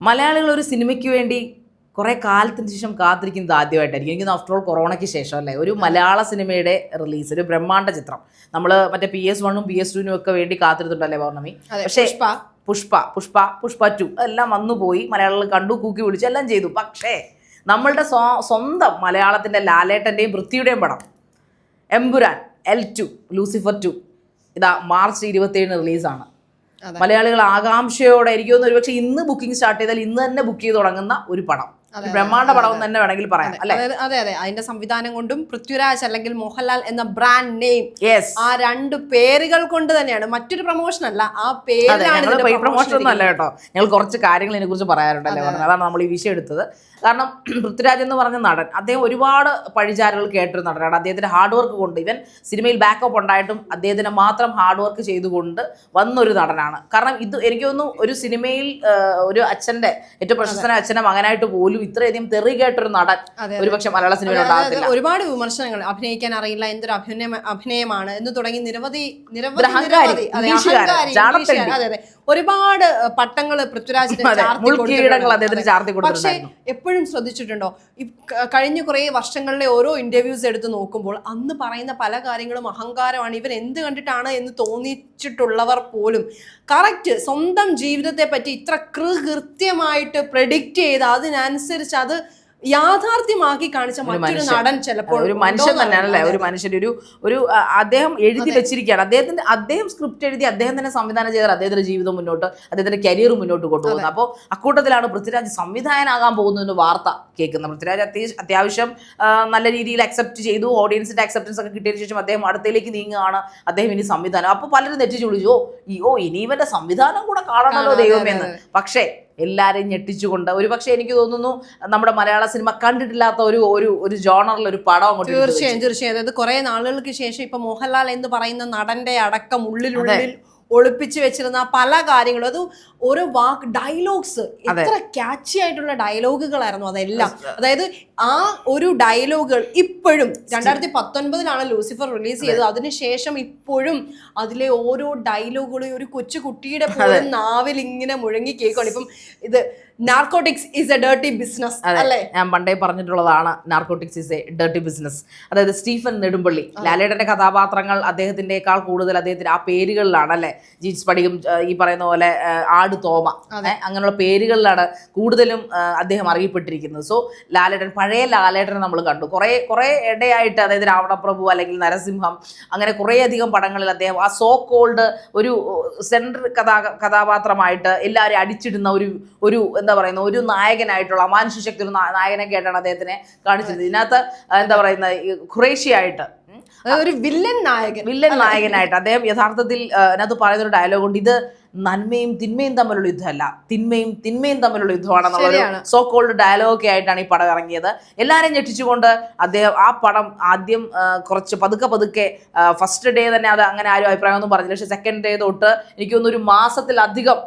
മലയാളികൾ ഒരു സിനിമയ്ക്ക് വേണ്ടി കുറേ കാലത്തിന് ശേഷം കാത്തിരിക്കുന്നത് ആദ്യമായിട്ടായിരിക്കും. എനിക്ക് ആഫ്റ്റർ ഓൾ കൊറോണയ്ക്ക് ശേഷം അല്ലേ ഒരു മലയാള സിനിമയുടെ റിലീസ്, ഒരു ബ്രഹ്മാണ്ഡ ചിത്രം. നമ്മൾ മറ്റേ PS1 PS2 ഒക്കെ വേണ്ടി കാത്തിരുന്നുണ്ടല്ലേ പൗർണമി. പക്ഷേ പുഷ്പ 2 എല്ലാം വന്നുപോയി, മലയാളികൾ കണ്ടു, കൂക്കി വിളിച്ചു, എല്ലാം ചെയ്തു. പക്ഷേ നമ്മളുടെ സ്വന്തം മലയാളത്തിൻ്റെ ലാലേട്ടൻ്റെയും പൃഥ്വിയുടെയും പടം എമ്പുരാൻ L2 ലൂസിഫർ 2 ഇതാ മാർച്ച് 27 റിലീസാണ്. മലയാളികൾ ആകാംക്ഷയോടെ ഇരിക്കുമെന്ന് ഒരുപക്ഷെ ഇന്ന് ബുക്കിംഗ് സ്റ്റാർട്ട് ചെയ്താൽ ഇന്ന് തന്നെ ബുക്ക് ചെയ്ത് തുടങ്ങുന്ന ഒരു പടം, ബ്രഹ്മാണ്ഡ പടം എന്ന് തന്നെ വേണമെങ്കിൽ പറയാം അല്ലെ. അതെ അതെ, അതിന്റെ സംവിധാനം കൊണ്ടും പൃഥ്വിരാജ് അല്ലെങ്കിൽ മോഹൻലാൽ എന്ന ബ്രാൻഡ് നെയിം, ആ രണ്ട് പേരുകൾ കൊണ്ട് തന്നെയാണ്, മറ്റൊരു പ്രൊമോഷൻ അല്ല, ആ പേരാണ്. പ്രൊമോഷൻ ഒന്നും അല്ല കേട്ടോ, ഞങ്ങൾ കുറച്ച് കാര്യങ്ങൾ ഇതിനെ കുറിച്ച് പറയാറുണ്ടല്ലേ പറഞ്ഞത്, അതാണ് നമ്മൾ ഈ വിഷയം എടുത്തത്. കാരണം പൃഥ്വിരാജ് എന്ന് പറഞ്ഞ നടൻ, അദ്ദേഹം ഒരുപാട് പഴിചാരുകൾ കേട്ടൊരു നടനാണ്. അദ്ദേഹത്തിന്റെ ഹാർഡ് വർക്ക് കൊണ്ട്, ഇവൻ സിനിമയിൽ ബാക്കപ്പ് ഉണ്ടായിട്ടും അദ്ദേഹത്തിന് മാത്രം ഹാർഡ് വർക്ക് ചെയ്തുകൊണ്ട് വന്നൊരു നടനാണ്. കാരണം ഇത് എനിക്ക് തോന്നുന്നു ഒരു സിനിമയിൽ ഒരു അച്ഛന്റെ, ഏറ്റവും പ്രശസ്തനായ അച്ഛന്റെ മകനായിട്ട് പോലും ഇത്രയധികം തെറി കേട്ടൊരു നടൻ ഒരുപക്ഷെ മലയാള സിനിമയിൽ ഉണ്ടാകത്തില്ല. ഒരുപാട് വിമർശനങ്ങൾ, അഭിനയിക്കാൻ അറിയില്ല, എന്തൊരു അഭിനയമാണ് എന്ന് തുടങ്ങി നിരവധി ഒരുപാട് പട്ടങ്ങൾ പൃഥ്വിരാജിന് ചാർത്തി കൊടുത്തു. പക്ഷേ എപ്പോഴും ശ്രദ്ധിച്ചിട്ടുണ്ടോ, കഴിഞ്ഞ കുറേ വർഷങ്ങളിലെ ഓരോ ഇന്റർവ്യൂസ് എടുത്ത് നോക്കുമ്പോൾ അന്ന് പറയുന്ന പല കാര്യങ്ങളും അഹങ്കാരമാണ്, ഇവൻ എന്ത് കണ്ടിട്ടാണ് എന്ന് തോന്നിച്ചിട്ടുള്ളവർ പോലും കറക്റ്റ് സ്വന്തം ജീവിതത്തെ പറ്റി ഇത്ര കൃത്യമായിട്ട് പ്രെഡിക്റ്റ് ചെയ്ത് അതിനനുസരിച്ച് അത് യാഥാർത്ഥ്യമാക്കി കാണിച്ച മറ്റൊരു നടൻ ചിലപ്പോൾ ഒരു മനുഷ്യൻ തന്നെയാണല്ലേ, ഒരു മനുഷ്യൻ ഒരു അദ്ദേഹം എഴുതി വെച്ചിരിക്കുകയാണ്. അദ്ദേഹം സ്ക്രിപ്റ്റ് എഴുതി, അദ്ദേഹം തന്നെ സംവിധാനം ചെയ്താൽ അദ്ദേഹത്തിന്റെ ജീവിതം മുന്നോട്ട്, അദ്ദേഹത്തിന്റെ കരിയർ മുന്നോട്ട് കൊണ്ടുപോകുന്നത്. അപ്പോൾ അക്കൂട്ടത്തിലാണ് പൃഥ്വിരാജ് സംവിധായകനാകാൻ പോകുന്നതിന് വാർത്ത കേൾക്കുന്നത്. പൃഥ്വിരാജ് അത്യാവശ്യം നല്ല രീതിയിൽ അക്സെപ്റ്റ് ചെയ്തു, ഓഡിയൻസിന്റെ അക്സെപ്റ്റൻസ് ഒക്കെ കിട്ടിയതിനു ശേഷം അദ്ദേഹം അടുത്തേക്ക് നീങ്ങുകയാണ്, അദ്ദേഹം ഇനി സംവിധാനം. അപ്പോൾ പലരും തെറ്റിച്ച് വിളിച്ചു, ഇനി ഇവന്റെ സംവിധാനം കൂടെ കാണണമല്ലോ ദൈവമെന്ന്. പക്ഷേ എല്ലാവരെയും ഞെട്ടിച്ചുകൊണ്ട്, ഒരു പക്ഷേ എനിക്ക് തോന്നുന്നു നമ്മുടെ മലയാള സിനിമ കണ്ടിട്ടില്ലാത്ത ഒരു ജോണറിൽ ഒരു പടം അങ്ങോട്ട്. തീർച്ചയായും അതായത് കുറെ നാളുകൾക്ക് ശേഷം ഇപ്പൊ മോഹൻലാൽ എന്ന് പറയുന്ന നടന്റെ അടക്കം ഉള്ളിൽ ഒളിപ്പിച്ചു വെച്ചിരുന്ന പല കാര്യങ്ങളും, അത് ഓരോ വാക്ക് ഡയലോഗ്സ് എത്ര ക്യാച്ചി ആയിട്ടുള്ള ഡയലോഗുകളായിരുന്നു അതെല്ലാം. അതായത് ആ ഒരു ഡയലോഗുകൾ ഇപ്പോഴും 2019 ലൂസിഫർ റിലീസ് ചെയ്തത്, അതിനുശേഷം ഇപ്പോഴും അതിലെ ഓരോ ഡയലോഗുകളും ഒരു കൊച്ചു കുട്ടിയുടെ പോലും നാവിൽ ഇങ്ങനെ മുഴങ്ങി കേൾക്കുകയാണ്. ഇപ്പം ഇത് narcotics is A dirty business അല്ലേ, ഞാൻ പണ്ടേ പറഞ്ഞിട്ടുള്ളതാണ്. Narcotics is A dirty business. അതായത് സ്റ്റീഫൻ നെടുമ്പള്ളി, ലാലേട്ടന്റെ കഥാപാത്രങ്ങൾ അദ്ദേഹത്തിന്റെക്കാൾ കൂടുതൽ അദ്ദേഹത്തിന്റെ ആ പേരുകളിലാണ് അല്ലെ. ജീൻസ് പടികം, ഈ പറയുന്ന പോലെ ആട് തോമ, അങ്ങനെയുള്ള പേരുകളിലാണ് കൂടുതലും അദ്ദേഹം അറിയപ്പെട്ടിരിക്കുന്നത്. സോ ലാലേട്ടൻ, പഴയ ലാലേട്ടനെ നമ്മൾ കണ്ടു കുറെ ഇടയായിട്ട്, അതായത് രാവണപ്രഭു അല്ലെങ്കിൽ നരസിംഹം, അങ്ങനെ കുറേയധികം പടങ്ങളിൽ അദ്ദേഹം ആ സോ കോൾഡ് ഒരു സെൻട്രൽ കഥാപാത്രമായിട്ട് എല്ലാവരെയും അടിച്ചിടുന്ന ഒരു എന്താ പറയുന്ന ഒരു നായകനായിട്ടുള്ള അമാനുഷ്യ ശക്തി ഒരു നായകനൊക്കെ ആയിട്ടാണ് അദ്ദേഹത്തിനെ കാണിച്ചിരുന്നത്. ഇതിനകത്ത് എന്താ പറയുന്ന ഖുറേഷിയായിട്ട് ഒരു വില്ലൻ നായകനായിട്ട് അദ്ദേഹം യഥാർത്ഥത്തിൽ അതിനകത്ത് പറയുന്നൊരു ഡയലോഗ് ഉണ്ട്, ഇത് നന്മയും തിന്മയും തമ്മിലുള്ള യുദ്ധമല്ല, തിന്മയും തമ്മിലുള്ള യുദ്ധമാണെന്നുള്ള സോ കോൾഡ് ഡയലോഗൊക്കെ ആയിട്ടാണ് ഈ പടം ഇറങ്ങിയത്. എല്ലാവരെയും ഞെട്ടിച്ചുകൊണ്ട് അദ്ദേഹം ആ പടം ആദ്യം കുറച്ച് പതുക്കെ ഫസ്റ്റ് ഡേ തന്നെ അത് അങ്ങനെ ആരും അഭിപ്രായമൊന്നും പറഞ്ഞില്ല. പക്ഷെ സെക്കൻഡ് ഡേ തൊട്ട് എനിക്ക് തോന്നുന്നു ഒരു മാസത്തിലധികം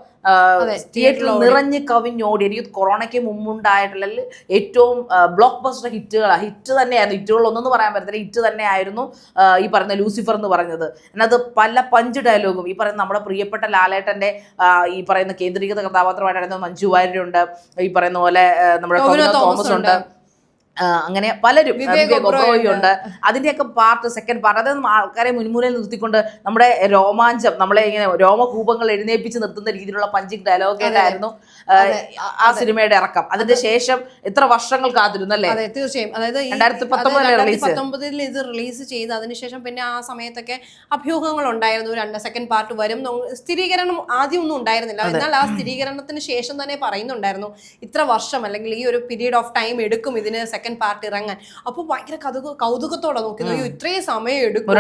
തിയേറ്ററിൽ നിറഞ്ഞ് കവിഞ്ഞോടി. എനിക്ക് കൊറോണയ്ക്ക് മുമ്പുണ്ടായിട്ടുള്ള ഏറ്റവും ബ്ലോക്ക് ബസ്റ്റർ ഹിറ്റ് തന്നെയായിരുന്നു. ഹിറ്റുകളൊന്നും പറയാൻ പറ്റത്തില്ല, ഹിറ്റ് തന്നെയായിരുന്നു ഈ പറയുന്ന ലൂസിഫർ എന്ന് പറഞ്ഞത്. അതിനകത്ത് പല പഞ്ച് ഡയലോഗും ഈ പറയുന്ന നമ്മുടെ പ്രിയപ്പെട്ട ലാലേട്ടന്റെ ഈ പറയുന്ന കേന്ദ്രീകൃത കഥാപാത്രമായിട്ടായിരുന്നു മഞ്ജു വാര്യരുണ്ട്, ഈ പറയുന്ന പോലെ നമ്മുടെ തോമസ് ഉണ്ട്, അങ്ങനെ പലരും, ഉണ്ട്. അതിന്റെയൊക്കെ സെക്കൻഡ് പാർട്ട് അതായത് ആൾക്കാരെ മുൻമൂലയിൽ നിർത്തിക്കൊണ്ട് നമ്മുടെ രോമാഞ്ചം, നമ്മളെ ഇങ്ങനെ രോമകൂപങ്ങൾ എഴുന്നേപ്പിച്ച് നിർത്തുന്ന രീതിയിലുള്ള പഞ്ചിങ് ഡയലോഗായിരുന്നു ആ സിനിമയുടെ ഇറക്കം. അതിന്റെ ശേഷം എത്ര വർഷങ്ങൾ കാത്തിരുന്നു അല്ലേ. തീർച്ചയായും, അതായത് 2019 ഇത് റിലീസ് ചെയ്ത് അതിനുശേഷം പിന്നെ ആ സമയത്തൊക്കെ അഭ്യൂഹങ്ങൾ ഉണ്ടായിരുന്നു, സെക്കൻഡ് പാർട്ട് വരും. സ്ഥിരീകരണം ആദ്യം ഒന്നും ഉണ്ടായിരുന്നില്ല, എന്നാൽ ആ സ്ഥിരീകരണത്തിന് ശേഷം തന്നെ പറയുന്നുണ്ടായിരുന്നു ഇത്ര വർഷം അല്ലെങ്കിൽ ഈ ഒരു പീരീഡ് ഓഫ് ടൈം എടുക്കും ഇതിന് സെക്കൻഡ് പാർട്ട് ഇറങ്ങാൻ. അപ്പൊ ഭയങ്കര കൗതുകത്തോടെ നോക്കുന്നു, ഇത്രയും സമയം എടുക്കും,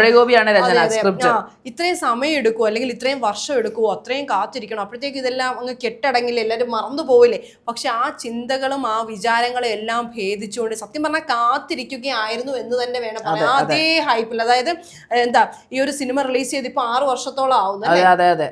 ഇത്രയും സമയം എടുക്കുമോ അല്ലെങ്കിൽ ഇത്രയും വർഷം എടുക്കുമോ, അത്രയും കാത്തിരിക്കണം, അപ്പോഴത്തേക്ക് ഇതെല്ലാം അങ്ങ് കെട്ടടങ്ങില്ല, എല്ലാവരും മറന്നു പോവില്ലേ. പക്ഷെ ആ ചിന്തകളും ആ വിചാരങ്ങളും എല്ലാം ഭേദിച്ചുകൊണ്ട് സത്യം പറഞ്ഞാൽ കാത്തിരിക്കുകയായിരുന്നു എന്ന് തന്നെ വേണം പറയാം. അതേ ഹൈപ്പിൽ, അതായത് എന്താ ഈ ഒരു സിനിമ റിലീസ് ചെയ്ത് ഇപ്പൊ 6 വർഷത്തോളം ആവുന്നു.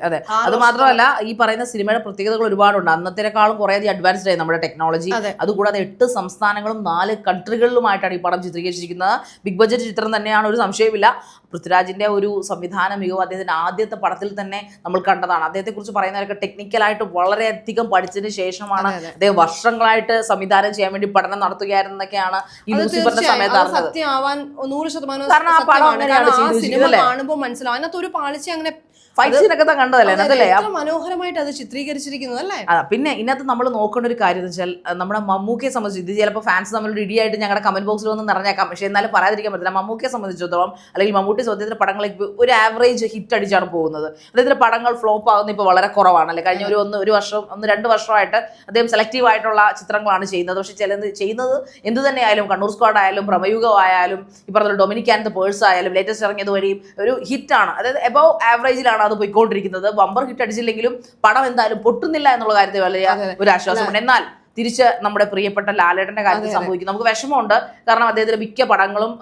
അതെ. അത് മാത്രമല്ല ഈ പറയുന്ന സിനിമയുടെ പ്രത്യേകതകൾ ഒരുപാടുണ്ട്. അന്നത്തേക്കാളും കുറേ അഡ്വാൻസ്ഡ് ആയി നമ്മുടെ ടെക്നോളജി. അതുകൂടാതെ 8 സംസ്ഥാനങ്ങളും 4 കൺട്രികളിലുമായിട്ടാണ് ഈ പടം ചിത്രീകരിച്ചിരിക്കുന്നത്. ബിഗ് ബഡ്ജറ്റ് ചിത്രം തന്നെയാണ്, ഒരു സംശയമില്ല. പൃഥ്വിരാജിന്റെ ഒരു സംവിധാന മികവ് അദ്ദേഹത്തിന്റെ ആദ്യത്തെ പടത്തിൽ തന്നെ നമ്മൾ കണ്ടതാണ്. അദ്ദേഹത്തെക്കുറിച്ച് പറയുന്നവരൊക്കെ ടെക്നിക്കലായിട്ട് വളരെയധികം പഠിച്ചതിന് ശേഷമാണ് അദ്ദേഹം വർഷങ്ങളായിട്ട് സംവിധാനം ചെയ്യാൻ വേണ്ടി പഠനം നടത്തുകയായിരുന്നൊക്കെയാണ് ഈ ലൂസിഫറിന്റെ സമയത്ത് അറിഞ്ഞത്. സത്യമാവാൻ 100% കാരണം ആ പടം അങ്ങനെയാണ് ചെയ്തിരിക്കുന്നത്. കാണുമ്പോൾ മനസ്സിലാവും അതിനകത്ത് ഒരു പാളിച്ച അങ്ങനെ ഫൈറ്റ് സീനൊക്കെ കണ്ടതല്ലേ അതല്ലേ മനോഹരമായിട്ട് അത് ചിത്രീകരിച്ചിരിക്കുന്നത് അല്ലേ. പിന്നെ ഇതിനകത്ത് നമ്മൾ നോക്കേണ്ട ഒരു കാര്യം എന്ന് വെച്ചാൽ നമ്മുടെ മമ്മൂക്കയെ സംബന്ധിച്ച്, ഇത് ചിലപ്പോൾ ഫാൻസ് തമ്മിലൊരു ഇടിയായിട്ട് ഞങ്ങളുടെ കമന്റ് ബോക്സിൽ വന്ന് നിറഞ്ഞേക്കാം, പക്ഷേ എന്നാലും പറയാതിരിക്കാൻ പറ്റില്ല. മമ്മൂക്കയെ സംബന്ധിച്ചിടത്തോളം അല്ലെങ്കിൽ മമ്മൂട്ടി അദ്ദേഹത്തിന്റെ പടങ്ങളേക്ക് ഒരു ആവറേജ് ഹിറ്റ് അടിച്ചാണ് പോകുന്നത്. അദ്ദേഹത്തിന്റെ പടങ്ങൾ ഫ്ലോപ്പ് ആകുന്ന ഇപ്പോൾ വളരെ കുറവാണല്ലേ. കഴിഞ്ഞ ഒരു വർഷം 2 വർഷമായിട്ട് അദ്ദേഹം സെലക്റ്റീവ് ആയിട്ടുള്ള ചിത്രങ്ങളാണ് ചെയ്യുന്നത്. പക്ഷെ ചെയ്യുന്നത് എന്ത് തന്നെയായാലും, കണ്ണൂർ സ്ക്വാഡ് ആയാലും, പ്രമയുഗം ആയാലും, ഈ പറഞ്ഞ ഡൊമിനിക് ആൻഡ് ദ പേഴ്സ് ആയാലും, ലേറ്റസ്റ്റ് ഇറങ്ങിയത് വരെയും ഒരു ഹിറ്റാണ്. അതായത് എബവ് ആവറേജിലാണ് അത് പോയിക്കൊണ്ടിരിക്കുന്നത്. ബമ്പർ ഹിറ്റ് അടിച്ചില്ലെങ്കിലും പടം എന്തായാലും പൊട്ടുന്നില്ല എന്നുള്ള കാര്യത്തിൽ വലിയ ഒരു ആശ്വാസമുണ്ട്. എന്നാൽ തിരിച്ച് നമ്മുടെ പ്രിയപ്പെട്ട ലാലേട്ടന്റെ കാര്യത്തിൽ സംഭവിക്കും. നമുക്ക് വിഷമമുണ്ട്. കാരണം അദ്ദേഹത്തിന്റെ മിക്ക പടങ്ങളും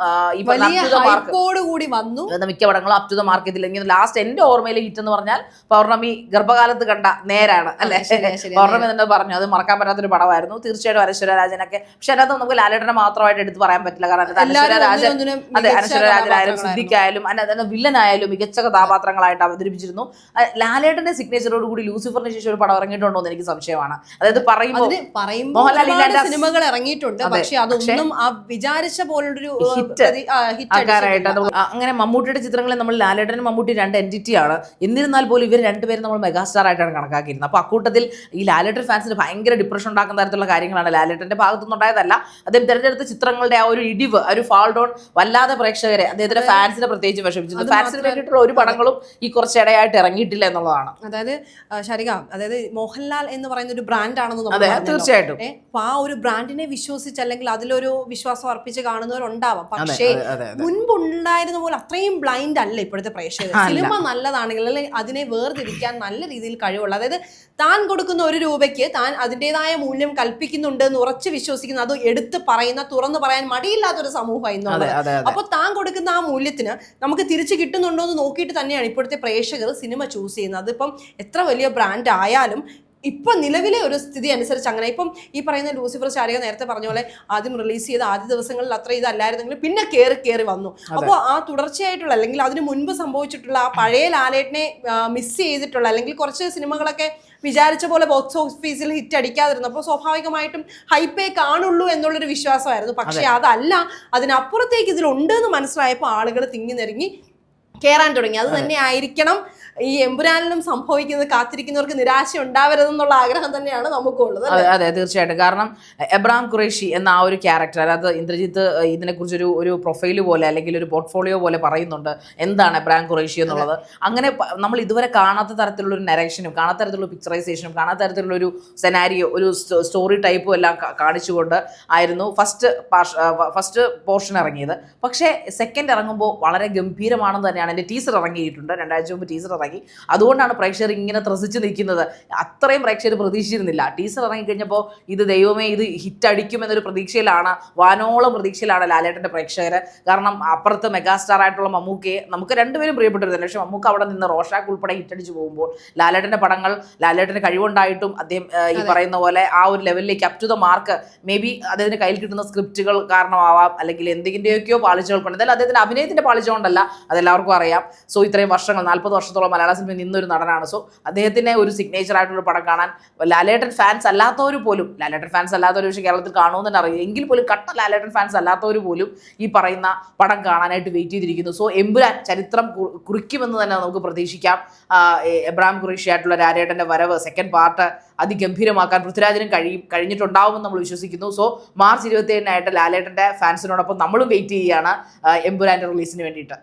കൂടി വന്നു, മിക്ക പടങ്ങളും അപ് ടു ദ മാർക്ക് ചെയ്തില്ലെങ്കിൽ ലാസ്റ്റ് എന്റെ ഓർമ്മയിലെ ഹിറ്റ് എന്ന് പറഞ്ഞാൽ പൗർണമി ഗർഭകാലത്ത് കണ്ട നേരാണ് അല്ലെ. പൗർണമി തന്നെ പറഞ്ഞു, അത് മറക്കാൻ പറ്റാത്തൊരു പടമായിരുന്നു. തീർച്ചയായിട്ടും അനശ്വര രാജനൊക്കെ. പക്ഷെ അതിനകത്ത് നമുക്ക് ലാലേട്ടനെ മാത്രമായിട്ട് എടുത്ത് പറയാൻ പറ്റില്ല. കാരണം അനശ്വര രാജനായാലും സിദ്ദിഖായാലും വില്ലനായാലും മികച്ച കഥാപാത്രങ്ങളായിട്ട് അവതരിപ്പിച്ചിരുന്നു. ലാലേട്ടന്റെ സിഗ്നേച്ചറോട് കൂടി ലൂസിഫറിന് ശേഷം ഒരു പടം ഇറങ്ങിയിട്ടുണ്ടോ എന്ന് എനിക്ക് സംശയമാണ്. അതായത് പറയുമ്പോൾ സിനിമകൾ ഇറങ്ങിയിട്ടുണ്ട്, പക്ഷെ അതൊന്നും ആ വിചാരിച്ച പോലൊരു അങ്ങനെ മമ്മൂട്ടിയുടെ ചിത്രങ്ങളെ നമ്മൾ ലാലേട്ടനും മമ്മൂട്ടി 2 എൻറ്റിറ്റിയാണ്. എന്നിരുന്നാൽ പോലും ഇവർ രണ്ടുപേരും നമ്മൾ മെഗാസ്റ്റാർ ആയിട്ടാണ് കണക്കാക്കിയിരുന്നത്. അപ്പൊ അക്കൂട്ടത്തിൽ ഈ ലാലേട്ടൻ ഫാൻസിന് ഭയങ്കര ഡിപ്രഷൻ ഉണ്ടാക്കുന്ന തരത്തിലുള്ള കാര്യങ്ങളാണ് ലാലേട്ടന്റെ ഭാഗത്തുനിന്നുണ്ടായതല്ല. അദ്ദേഹം തിരഞ്ഞെടുത്ത ചിത്രങ്ങളുടെ ആ ഒരു ഇടിവ്, ആ ഒരു ഫാൾ ഡൗൺ വല്ലാതെ പ്രേക്ഷകരെ, അദ്ദേഹത്തിന്റെ ഫാൻസിനെ പ്രത്യേകിച്ച് വിഷമിച്ചിട്ടുണ്ട്. ഫാൻസിന് വേണ്ടിയിട്ടുള്ള ഒരു പടങ്ങളും ഈ കുറച്ചിടയായിട്ട് ഇറങ്ങിയിട്ടില്ല എന്നുള്ളതാണ്. അതായത് ശരിക, അതായത് മോഹൻലാൽ എന്ന് പറയുന്ന ഒരു ബ്രാൻഡ് ആണെന്ന് തീർച്ചയായിട്ടും. അപ്പൊ ആ ഒരു ബ്രാൻഡിനെ വിശ്വസിച്ച് അല്ലെങ്കിൽ അതിലൊരു വിശ്വാസം അർപ്പിച്ച് കാണുന്നവരുണ്ടാവാം. പക്ഷേ മുൻപുണ്ടായിരുന്ന പോലെ അത്രയും ബ്ലൈൻഡ് അല്ല ഇപ്പോഴത്തെ പ്രേക്ഷകർ. സിനിമ നല്ലതാണെങ്കിൽ അല്ലെങ്കിൽ അതിനെ വേർതിരിക്കാൻ നല്ല രീതിയിൽ കഴിവുള്ള, അതായത് താൻ കൊടുക്കുന്ന 1 രൂപയ്ക്ക് താൻ അതിൻ്റെതായ മൂല്യം കൽപ്പിക്കുന്നുണ്ട് എന്ന് ഉറച്ച് വിശ്വസിക്കുന്ന, അത് എടുത്ത് പറയുന്ന, തുറന്നു പറയാൻ മടിയില്ലാത്തൊരു സമൂഹം എന്നുള്ളത്. അപ്പൊ താൻ കൊടുക്കുന്ന ആ മൂല്യത്തിന് നമുക്ക് തിരിച്ചു കിട്ടുന്നുണ്ടോ എന്ന് നോക്കിയിട്ട് തന്നെയാണ് ഇപ്പോഴത്തെ പ്രേക്ഷകർ സിനിമ ചൂസ് ചെയ്യുന്നത്. അതിപ്പം എത്ര വലിയ ബ്രാൻഡ് ആയാലും ഇപ്പൊ നിലവിലെ ഒരു സ്ഥിതി അനുസരിച്ച് അങ്ങനെ. ഇപ്പം ഈ പറയുന്ന ലൂസിഫർ ശാരിക നേരത്തെ പറഞ്ഞ പോലെ ആദ്യം റിലീസ് ചെയ്ത ആദ്യ ദിവസങ്ങളിൽ അത്ര ഇതല്ലായിരുന്നെങ്കിലും പിന്നെ കയറി വന്നു. അപ്പോൾ ആ തുടർച്ചയായിട്ടുള്ള അല്ലെങ്കിൽ അതിന് മുൻപ് സംഭവിച്ചിട്ടുള്ള ആ പഴയ ലാലേട്ടനെ മിസ് ചെയ്തിട്ടുള്ള, അല്ലെങ്കിൽ കുറച്ച് സിനിമകളൊക്കെ വിചാരിച്ച പോലെ ബോക്സ് ഓഫീസിൽ ഹിറ്റ് അടിക്കാതിരുന്നു. അപ്പോൾ സ്വാഭാവികമായിട്ടും ഹൈപ്പേ കാണുള്ളൂ എന്നുള്ളൊരു വിശ്വാസമായിരുന്നു. പക്ഷെ അതല്ല, അതിനപ്പുറത്തേക്ക് ഇതിലുണ്ട് എന്ന് മനസ്സിലായപ്പോൾ ആളുകൾ തിങ്ങി നിരങ്ങി കയറാൻ തുടങ്ങി. അത് തന്നെ ആയിരിക്കണം ഈ എമ്പുരാനിലും സംഭവിക്കുന്നത്. കാത്തിരിക്കുന്നവർക്ക് നിരാശ ഉണ്ടാവരുതെന്നുള്ള ആഗ്രഹം തന്നെയാണ് നമുക്കുള്ളത്. അതെ, തീർച്ചയായിട്ടും. കാരണം എബ്രാം ഖുറേഷി എന്ന ആ ഒരു ക്യാരക്ടർ, അതായത് ഇന്ദ്രജിത്ത് ഇതിനെക്കുറിച്ചൊരു ഒരു പ്രൊഫൈല് പോലെ അല്ലെങ്കിൽ ഒരു പോർട്ട്ഫോളിയോ പോലെ പറയുന്നുണ്ട് എന്താണ് എബ്രാം ഖുറേഷി എന്നുള്ളത്. അങ്ങനെ നമ്മൾ ഇതുവരെ കാണാത്ത തരത്തിലുള്ള ഒരു നരേഷനും, കാണാത്ത തരത്തിലുള്ള പിക്ചറൈസേഷനും, കാണാത്ത തരത്തിലുള്ള ഒരു സെനാരിയോ, ഒരു സ്റ്റോറി ടൈപ്പും എല്ലാം കാണിച്ചുകൊണ്ട് ആയിരുന്നു ഫസ്റ്റ് പോർഷൻ ഇറങ്ങിയത്. പക്ഷേ സെക്കൻഡ് ഇറങ്ങുമ്പോൾ വളരെ ഗംഭീരമാണെന്ന് തന്നെയാണ്. എൻ്റെ ടീസർ ഇറങ്ങിയിട്ടുണ്ട്, 2 ആഴ്ച മുമ്പ് ടീസർ ഇറങ്ങി. അതുകൊണ്ടാണ് പ്രേക്ഷകർ ഇങ്ങനെ ത്രസിച്ച് നിൽക്കുന്നത്. അത്രയും പ്രേക്ഷകർ പ്രതീക്ഷിച്ചിരുന്നില്ല. ടീസർ ഇറങ്ങിക്കഴിഞ്ഞപ്പോൾ ഇത് ദൈവമേ ഇത് ഹിറ്റ് അടിക്കുമെന്നൊരു പ്രതീക്ഷയിലാണ്, വാനോളം പ്രതീക്ഷയിലാണ് ലാലേട്ടൻ്റെ പ്രേക്ഷകർ. കാരണം അപ്പുറത്ത് മെഗാസ്റ്റാർ ആയിട്ടുള്ള മമ്മൂക്കയെ നമുക്ക് രണ്ടുപേരും പ്രിയപ്പെട്ടിരുന്നില്ല. പക്ഷേ മമ്മൂക്ക അവിടെ നിന്ന് റോഷാക്ക് ഉൾപ്പെടെ ഹിറ്റടിച്ച് പോകുമ്പോൾ ലാലേട്ടൻ്റെ പടങ്ങൾ, ലാലേട്ടൻ്റെ കഴിവുണ്ടായിട്ടും അദ്ദേഹം ഈ പറയുന്ന പോലെ ആ ഒരു ലെവലിലേക്ക് up to the mark, maybe അദ്ദേഹത്തിന് കയ്യിൽ കിട്ടുന്ന സ്ക്രിപ്റ്റുകൾ കാരണമാവാം, അല്ലെങ്കിൽ എന്തെങ്കിലുമൊക്കെയോ പാളിച്ചകൾ കൊണ്ട്, എന്തായാലും അദ്ദേഹത്തിൻ്റെ അഭിനയത്തിൻ്റെ പാളിച്ച കൊണ്ടല്ല, അതെല്ലാവർക്കും അറിയാം. സോ ഇത്രയും വർഷങ്ങൾ, 40 വർഷത്തോളം മലയാള സിനിമയിൽ നിന്നൊരു നടനാണ്. സോ അദ്ദേഹത്തിനെ ഒരു സിഗ്നേച്ചർ ആയിട്ടുള്ള പടം കാണാൻ ലാലേട്ടൻ ഫാൻസ് അല്ലാത്തവർ പോലും, ലാലേട്ടൻ ഫാൻസ് അല്ലാത്തവർ പക്ഷേ കേരളത്തിൽ കാണുമെന്ന് തന്നെ അറിയില്ല, എങ്കിൽ പോലും കട്ട ലാലേട്ടൻ ഫാൻസ് അല്ലാത്തവർ പോലും ഈ പറയുന്ന പടം കാണാനായിട്ട് വെയിറ്റ് ചെയ്തിരിക്കുന്നു. സോ എമ്പുരാൻ ചരിത്രം കുറിക്കുമെന്ന് തന്നെ നമുക്ക് പ്രതീക്ഷിക്കാം. എബ്രാം ഖുറേഷി ആയിട്ടുള്ള ലാലേട്ടൻ്റെ വരവ് സെക്കൻഡ് പാർട്ട് അതിഗംഭീരമാക്കാൻ പൃഥ്വിരാജിനും കഴിഞ്ഞിട്ടുണ്ടാവുമെന്ന് നമ്മൾ വിശ്വസിക്കുന്നു. സോ മാർച്ച് 27-നായിട്ട് ലാലേട്ടൻ്റെ ഫാൻസിനോടൊപ്പം നമ്മളും വെയിറ്റ് ചെയ്യുകയാണ് എമ്പുരാൻ്റെ റിലീസിന് വേണ്ടിയിട്ട്.